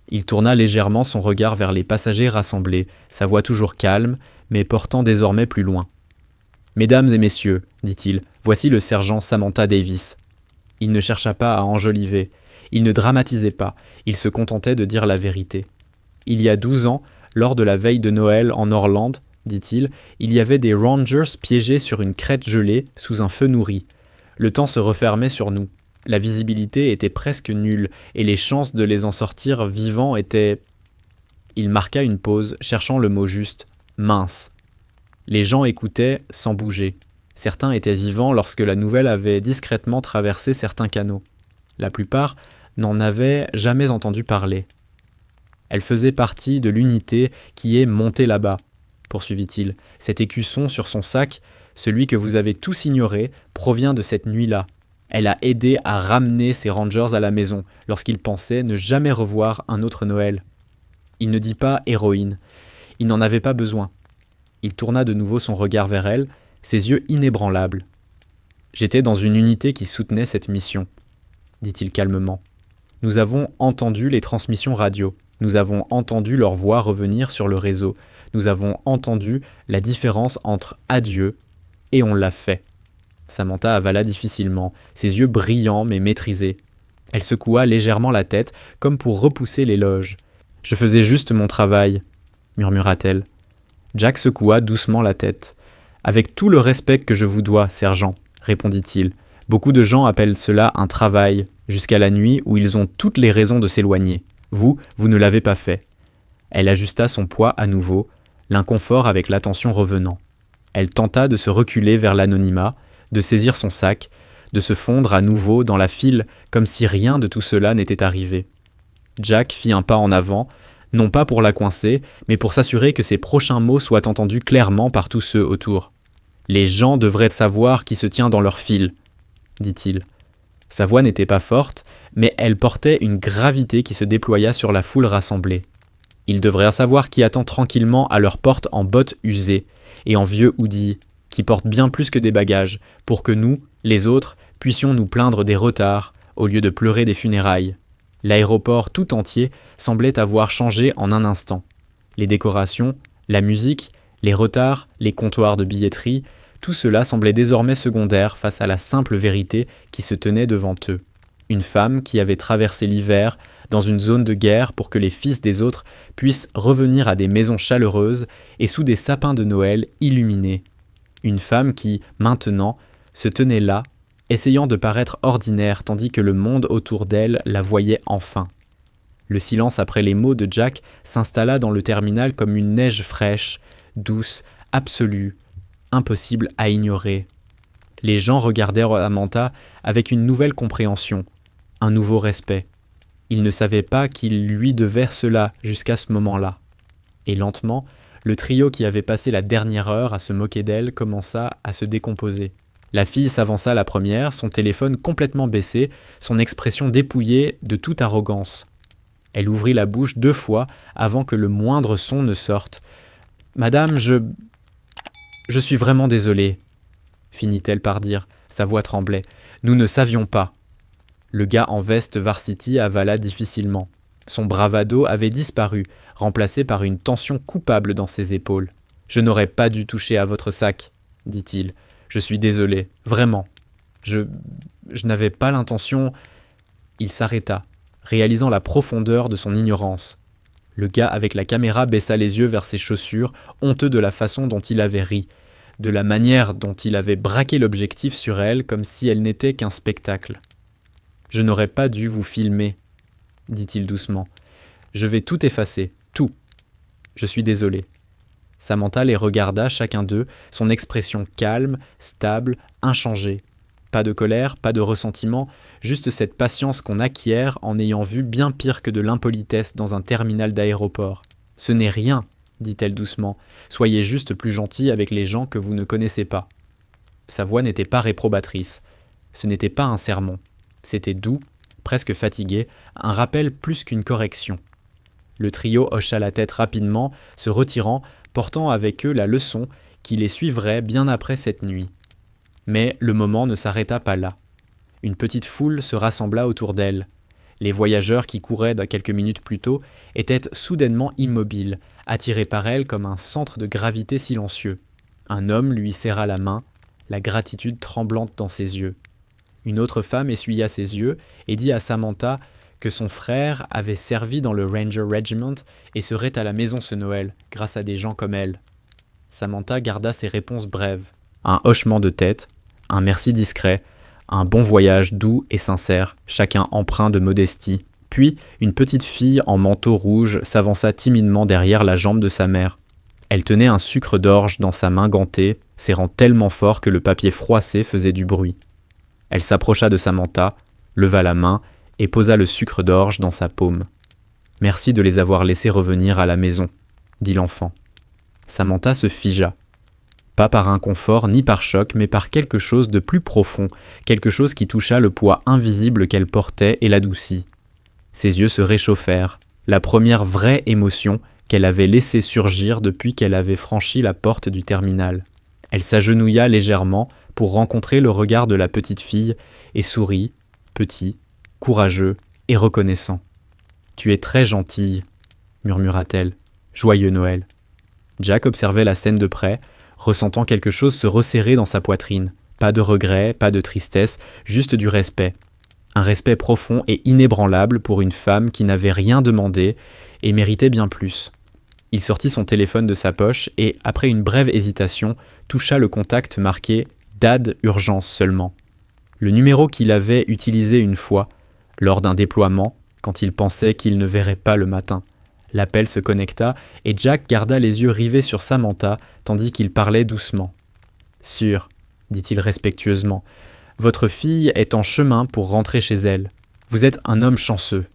Il tourna légèrement son regard vers les passagers rassemblés, sa voix toujours calme, mais portant désormais plus loin. « Mesdames et messieurs, dit-il, voici le sergent Samantha Davis. » Il ne chercha pas à enjoliver, il ne dramatisait pas, il se contentait de dire la vérité. « Il y a 12 ans, lors de la veille de Noël en Orlande, dit-il, il y avait des Rangers piégés sur une crête gelée sous un feu nourri. Le temps se refermait sur nous. La visibilité était presque nulle, et les chances de les en sortir vivants étaient... Il marqua une pause, cherchant le mot juste. Mince. Les gens écoutaient sans bouger. Certains étaient vivants lorsque la nouvelle avait discrètement traversé certains canaux. La plupart n'en avaient jamais entendu parler. Elle faisait partie de l'unité qui est montée là-bas, poursuivit-il. Cet écusson sur son sac, celui que vous avez tous ignoré, provient de cette nuit-là. Elle a aidé à ramener ces Rangers à la maison lorsqu'ils pensaient ne jamais revoir un autre Noël. Il ne dit pas héroïne. Il n'en avait pas besoin. Il tourna de nouveau son regard vers elle, ses yeux inébranlables. « J'étais dans une unité qui soutenait cette mission, » dit-il calmement. « Nous avons entendu les transmissions radio. Nous avons entendu leur voix revenir sur le réseau. Nous avons entendu la différence entre adieu et on l'a fait. » Samantha avala difficilement, ses yeux brillants mais maîtrisés. Elle secoua légèrement la tête, comme pour repousser l'éloge. « Je faisais juste mon travail, » murmura-t-elle. Jack secoua doucement la tête. « Avec tout le respect que je vous dois, sergent, » répondit-il. « Beaucoup de gens appellent cela un travail, jusqu'à la nuit où ils ont toutes les raisons de s'éloigner. Vous ne l'avez pas fait. » Elle ajusta son poids à nouveau, l'inconfort avec l'attention revenant. Elle tenta de se reculer vers l'anonymat, de saisir son sac, de se fondre à nouveau dans la file comme si rien de tout cela n'était arrivé. Jack fit un pas en avant, non pas pour la coincer, mais pour s'assurer que ses prochains mots soient entendus clairement par tous ceux autour. « Les gens devraient savoir qui se tient dans leur file, » dit-il. Sa voix n'était pas forte, mais elle portait une gravité qui se déploya sur la foule rassemblée. Ils devraient savoir qui attend tranquillement à leur porte en bottes usées et en vieux hoodie, qui portent bien plus que des bagages, pour que nous, les autres, puissions nous plaindre des retards, au lieu de pleurer des funérailles. L'aéroport tout entier semblait avoir changé en un instant. Les décorations, la musique, les retards, les comptoirs de billetterie, tout cela semblait désormais secondaire face à la simple vérité qui se tenait devant eux. Une femme qui avait traversé l'hiver dans une zone de guerre pour que les fils des autres puissent revenir à des maisons chaleureuses et sous des sapins de Noël illuminés. Une femme qui, maintenant, se tenait là, essayant de paraître ordinaire tandis que le monde autour d'elle la voyait enfin. Le silence après les mots de Jack s'installa dans le terminal comme une neige fraîche, douce, absolue, impossible à ignorer. Les gens regardèrent Samantha avec une nouvelle compréhension, un nouveau respect. Ils ne savaient pas qu'ils lui devaient cela jusqu'à ce moment-là. Et lentement, Le trio qui avait passé la dernière heure à se moquer d'elle commença à se décomposer. La fille s'avança la première, son téléphone complètement baissé, son expression dépouillée de toute arrogance. Elle ouvrit la bouche 2 fois avant que le moindre son ne sorte. « Madame, je suis vraiment désolée, » finit-elle par dire. Sa voix tremblait. « Nous ne savions pas. » Le gars en veste varsity avala difficilement. Son bravado avait disparu, remplacé par une tension coupable dans ses épaules. « Je n'aurais pas dû toucher à votre sac, » dit-il. « Je suis désolé, vraiment. Je n'avais pas l'intention... » Il s'arrêta, réalisant la profondeur de son ignorance. Le gars avec la caméra baissa les yeux vers ses chaussures, honteux de la façon dont il avait ri, de la manière dont il avait braqué l'objectif sur elle comme si elle n'était qu'un spectacle. « Je n'aurais pas dû vous filmer, » dit-il doucement. « Je vais tout effacer, tout. Je suis désolé. » Samantha les regarda chacun d'eux, son expression calme, stable, inchangée. Pas de colère, pas de ressentiment, juste cette patience qu'on acquiert en ayant vu bien pire que de l'impolitesse dans un terminal d'aéroport. « Ce n'est rien, » dit-elle doucement. « Soyez juste plus gentil avec les gens que vous ne connaissez pas. » Sa voix n'était pas réprobatrice. Ce n'était pas un sermon. C'était doux, presque fatigué, un rappel plus qu'une correction. Le trio hocha la tête rapidement, se retirant, portant avec eux la leçon qui les suivrait bien après cette nuit. Mais le moment ne s'arrêta pas là. Une petite foule se rassembla autour d'elle. Les voyageurs qui couraient quelques minutes plus tôt étaient soudainement immobiles, attirés par elle comme un centre de gravité silencieux. Un homme lui serra la main, la gratitude tremblante dans ses yeux. Une autre femme essuya ses yeux et dit à Samantha que son frère avait servi dans le Ranger Regiment et serait à la maison ce Noël, grâce à des gens comme elle. Samantha garda ses réponses brèves. Un hochement de tête, un merci discret, un bon voyage doux et sincère, chacun empreint de modestie. Puis, une petite fille en manteau rouge s'avança timidement derrière la jambe de sa mère. Elle tenait un sucre d'orge dans sa main gantée, serrant tellement fort que le papier froissé faisait du bruit. Elle s'approcha de Samantha, leva la main et posa le sucre d'orge dans sa paume. « Merci de les avoir laissés revenir à la maison, » dit l'enfant. Samantha se figea. Pas par inconfort ni par choc, mais par quelque chose de plus profond, quelque chose qui toucha le poids invisible qu'elle portait et l'adoucit. Ses yeux se réchauffèrent, la première vraie émotion qu'elle avait laissé surgir depuis qu'elle avait franchi la porte du terminal. Elle s'agenouilla légèrement pour rencontrer le regard de la petite fille et sourit, petit, courageux et reconnaissant. « Tu es très gentille, » murmura-t-elle. « Joyeux Noël. » Jack observait la scène de près, ressentant quelque chose se resserrer dans sa poitrine. Pas de regret, pas de tristesse, juste du respect. Un respect profond et inébranlable pour une femme qui n'avait rien demandé et méritait bien plus. Il sortit son téléphone de sa poche et, après une brève hésitation, toucha le contact marqué « DAD urgence seulement ». Le numéro qu'il avait utilisé une fois, lors d'un déploiement, quand il pensait qu'il ne verrait pas le matin. L'appel se connecta et Jack garda les yeux rivés sur Samantha tandis qu'il parlait doucement. « Sûr, » dit-il respectueusement, « votre fille est en chemin pour rentrer chez elle. Vous êtes un homme chanceux. »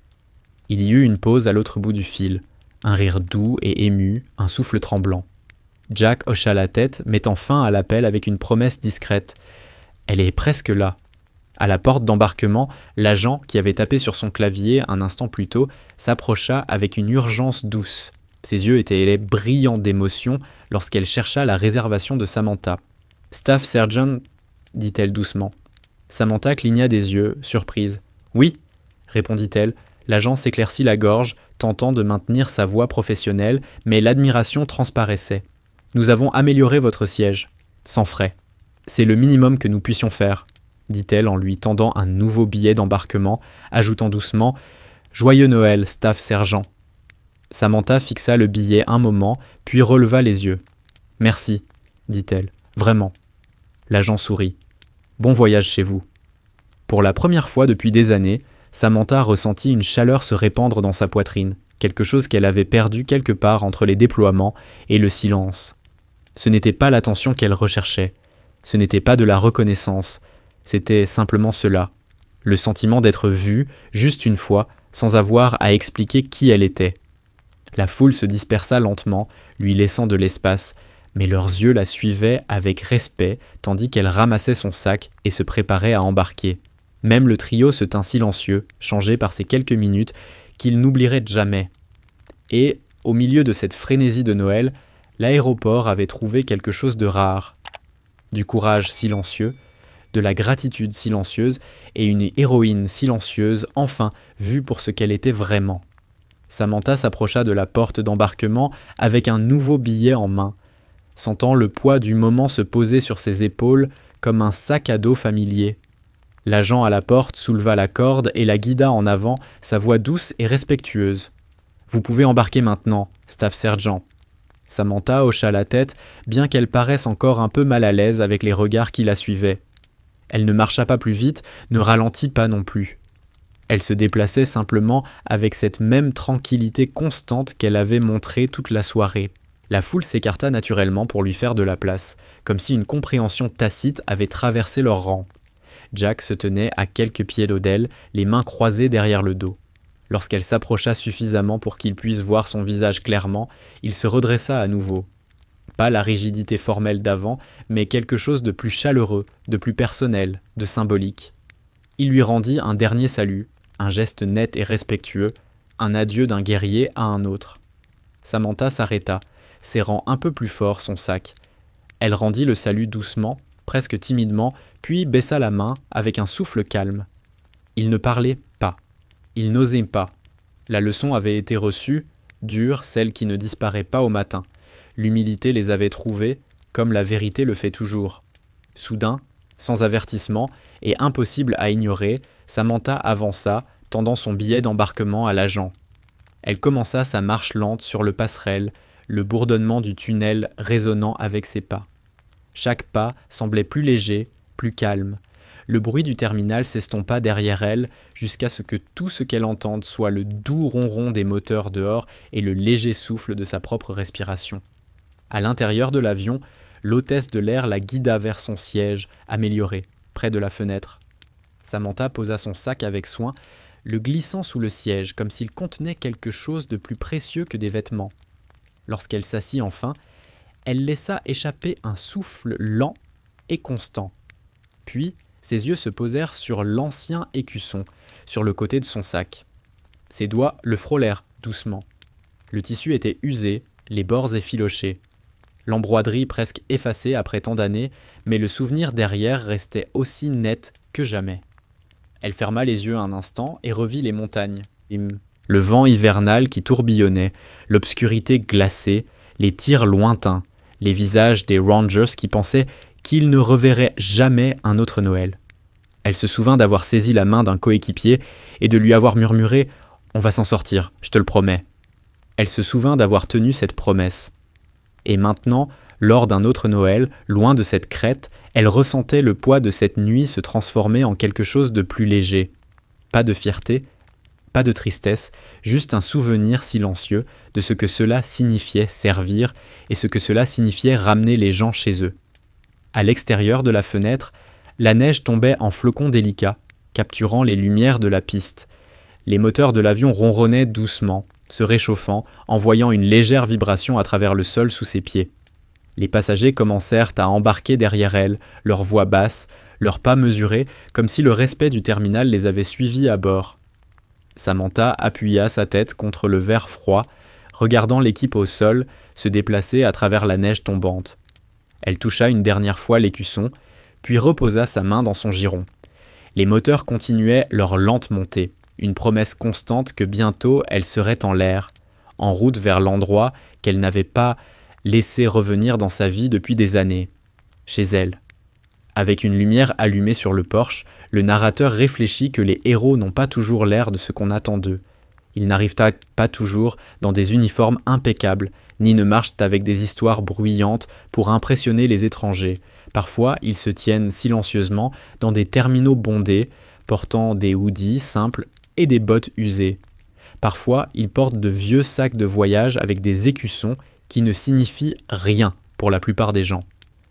Il y eut une pause à l'autre bout du fil, un rire doux et ému, un souffle tremblant. Jack hocha la tête, mettant fin à l'appel avec une promesse discrète. « Elle est presque là. » À la porte d'embarquement, l'agent, qui avait tapé sur son clavier un instant plus tôt, s'approcha avec une urgence douce. Ses yeux étaient brillants d'émotion lorsqu'elle chercha la réservation de Samantha. « Staff Sergeant » dit-elle doucement. Samantha cligna des yeux, surprise. « Oui » répondit-elle. L'agent s'éclaircit la gorge, tentant de maintenir sa voix professionnelle, mais l'admiration transparaissait. « Nous avons amélioré votre siège. Sans frais. C'est le minimum que nous puissions faire. » dit-elle en lui tendant un nouveau billet d'embarquement, ajoutant doucement « Joyeux Noël, staff sergent ». Samantha fixa le billet un moment, puis releva les yeux. « Merci », dit-elle, « vraiment. » L'agent sourit. « Bon voyage chez vous. » Pour la première fois depuis des années, Samantha ressentit une chaleur se répandre dans sa poitrine, quelque chose qu'elle avait perdu quelque part entre les déploiements et le silence. Ce n'était pas l'attention qu'elle recherchait, ce n'était pas de la reconnaissance, c'était simplement cela, le sentiment d'être vue, juste une fois, sans avoir à expliquer qui elle était. La foule se dispersa lentement, lui laissant de l'espace, mais leurs yeux la suivaient avec respect tandis qu'elle ramassait son sac et se préparait à embarquer. Même le trio se tint silencieux, changé par ces quelques minutes qu'ils n'oublieraient jamais. Et, au milieu de cette frénésie de Noël, l'aéroport avait trouvé quelque chose de rare. Du courage silencieux, de la gratitude silencieuse et une héroïne silencieuse enfin vue pour ce qu'elle était vraiment. Samantha s'approcha de la porte d'embarquement avec un nouveau billet en main, sentant le poids du moment se poser sur ses épaules comme un sac à dos familier. L'agent à la porte souleva la corde et la guida en avant, sa voix douce et respectueuse. « Vous pouvez embarquer maintenant, Staff Sergent. » Samantha hocha la tête, bien qu'elle paraisse encore un peu mal à l'aise avec les regards qui la suivaient. Elle ne marcha pas plus vite, ne ralentit pas non plus. Elle se déplaçait simplement avec cette même tranquillité constante qu'elle avait montrée toute la soirée. La foule s'écarta naturellement pour lui faire de la place, comme si une compréhension tacite avait traversé leurs rangs. Jack se tenait à quelques pieds d'elle, les mains croisées derrière le dos. Lorsqu'elle s'approcha suffisamment pour qu'il puisse voir son visage clairement, il se redressa à nouveau. Pas la rigidité formelle d'avant, mais quelque chose de plus chaleureux, de plus personnel, de symbolique. Il lui rendit un dernier salut, un geste net et respectueux, un adieu d'un guerrier à un autre. Samantha s'arrêta, serrant un peu plus fort son sac. Elle rendit le salut doucement, presque timidement, puis baissa la main avec un souffle calme. Il ne parlait pas. Il n'osait pas. La leçon avait été reçue, dure, celle qui ne disparaît pas au matin. L'humilité les avait trouvés, comme la vérité le fait toujours. Soudain, sans avertissement, et impossible à ignorer, Samantha avança, tendant son billet d'embarquement à l'agent. Elle commença sa marche lente sur le passerelle, le bourdonnement du tunnel résonnant avec ses pas. Chaque pas semblait plus léger, plus calme. Le bruit du terminal s'estompa derrière elle jusqu'à ce que tout ce qu'elle entende soit le doux ronron des moteurs dehors et le léger souffle de sa propre respiration. À l'intérieur de l'avion, l'hôtesse de l'air la guida vers son siège, amélioré, près de la fenêtre. Samantha posa son sac avec soin, le glissant sous le siège comme s'il contenait quelque chose de plus précieux que des vêtements. Lorsqu'elle s'assit enfin, elle laissa échapper un souffle lent et constant. Puis, ses yeux se posèrent sur l'ancien écusson, sur le côté de son sac. Ses doigts le frôlèrent doucement. Le tissu était usé, les bords effilochés. L'embroiderie presque effacée après tant d'années, mais le souvenir derrière restait aussi net que jamais. Elle ferma les yeux un instant et revit les montagnes. Le vent hivernal qui tourbillonnait, l'obscurité glacée, les tirs lointains, les visages des Rangers qui pensaient qu'ils ne reverraient jamais un autre Noël. Elle se souvint d'avoir saisi la main d'un coéquipier et de lui avoir murmuré « On va s'en sortir, je te le promets ». Elle se souvint d'avoir tenu cette promesse. Et maintenant, lors d'un autre Noël, loin de cette crête, elle ressentait le poids de cette nuit se transformer en quelque chose de plus léger. Pas de fierté, pas de tristesse, juste un souvenir silencieux de ce que cela signifiait servir et ce que cela signifiait ramener les gens chez eux. À l'extérieur de la fenêtre, la neige tombait en flocons délicats, capturant les lumières de la piste. Les moteurs de l'avion ronronnaient doucement, se réchauffant, envoyant une légère vibration à travers le sol sous ses pieds. Les passagers commencèrent à embarquer derrière elle, leurs voix basses, leurs pas mesurés, comme si le respect du terminal les avait suivis à bord. Samantha appuya sa tête contre le verre froid, regardant l'équipe au sol se déplacer à travers la neige tombante. Elle toucha une dernière fois l'écusson, puis reposa sa main dans son giron. Les moteurs continuaient leur lente montée, une promesse constante que bientôt elle serait en l'air, en route vers l'endroit qu'elle n'avait pas laissé revenir dans sa vie depuis des années, chez elle. Avec une lumière allumée sur le porche, le narrateur réfléchit que les héros n'ont pas toujours l'air de ce qu'on attend d'eux. Ils n'arrivent pas toujours dans des uniformes impeccables, ni ne marchent avec des histoires bruyantes pour impressionner les étrangers. Parfois, ils se tiennent silencieusement dans des terminaux bondés, portant des hoodies simples et des bottes usées. Parfois, ils portent de vieux sacs de voyage avec des écussons qui ne signifient rien pour la plupart des gens.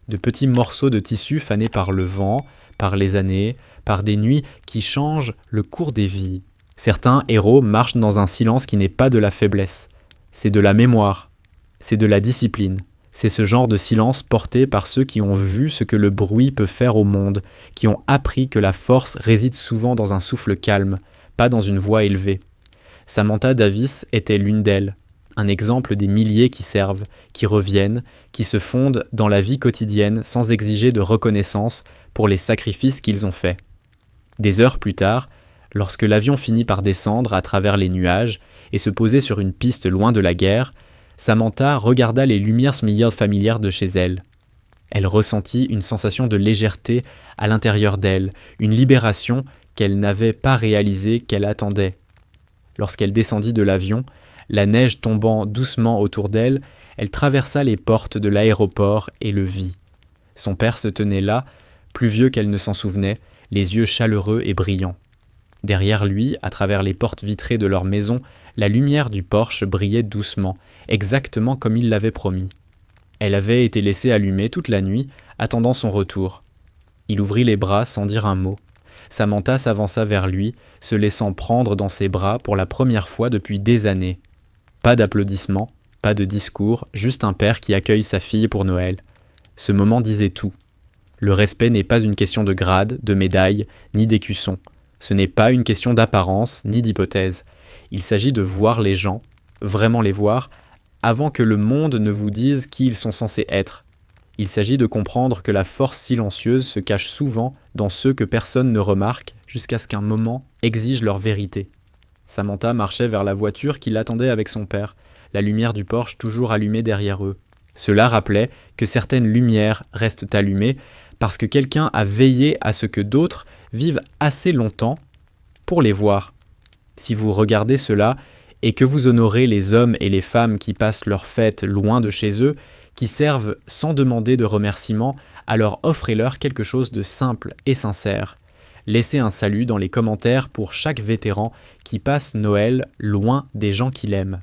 De petits morceaux de tissu fanés par le vent, par les années, par des nuits qui changent le cours des vies. Certains héros marchent dans un silence qui n'est pas de la faiblesse. C'est de la mémoire, c'est de la discipline. C'est ce genre de silence porté par ceux qui ont vu ce que le bruit peut faire au monde, qui ont appris que la force réside souvent dans un souffle calme, pas dans une voix élevée. Samantha Davis était l'une d'elles, un exemple des milliers qui servent, qui reviennent, qui se fondent dans la vie quotidienne sans exiger de reconnaissance pour les sacrifices qu'ils ont faits. Des heures plus tard, lorsque l'avion finit par descendre à travers les nuages et se poser sur une piste loin de la guerre, Samantha regarda les lumières familières de chez elle. Elle ressentit une sensation de légèreté à l'intérieur d'elle, une libération qu'elle n'avait pas réalisée qu'elle attendait. Lorsqu'elle descendit de l'avion, la neige tombant doucement autour d'elle, elle traversa les portes de l'aéroport et le vit. Son père se tenait là, plus vieux qu'elle ne s'en souvenait, les yeux chaleureux et brillants. Derrière lui, à travers les portes vitrées de leur maison, la lumière du porche brillait doucement, exactement comme il l'avait promis. Elle avait été laissée allumée toute la nuit, attendant son retour. Il ouvrit les bras sans dire un mot. Samantha s'avança vers lui, se laissant prendre dans ses bras pour la première fois depuis des années. Pas d'applaudissements, pas de discours, juste un père qui accueille sa fille pour Noël. Ce moment disait tout. Le respect n'est pas une question de grade, de médaille, ni d'écusson. Ce n'est pas une question d'apparence, ni d'hypothèse. Il s'agit de voir les gens, vraiment les voir, avant que le monde ne vous dise qui ils sont censés être. Il s'agit de comprendre que la force silencieuse se cache souvent dans ceux que personne ne remarque jusqu'à ce qu'un moment exige leur vérité. Samantha marchait vers la voiture qui l'attendait avec son père, la lumière du porche toujours allumée derrière eux. Cela rappelait que certaines lumières restent allumées parce que quelqu'un a veillé à ce que d'autres vivent assez longtemps pour les voir. Si vous regardez cela et que vous honorez les hommes et les femmes qui passent leurs fêtes loin de chez eux, qui servent sans demander de remerciements, alors offrez-leur quelque chose de simple et sincère. Laissez un salut dans les commentaires pour chaque vétéran qui passe Noël loin des gens qu'il aime.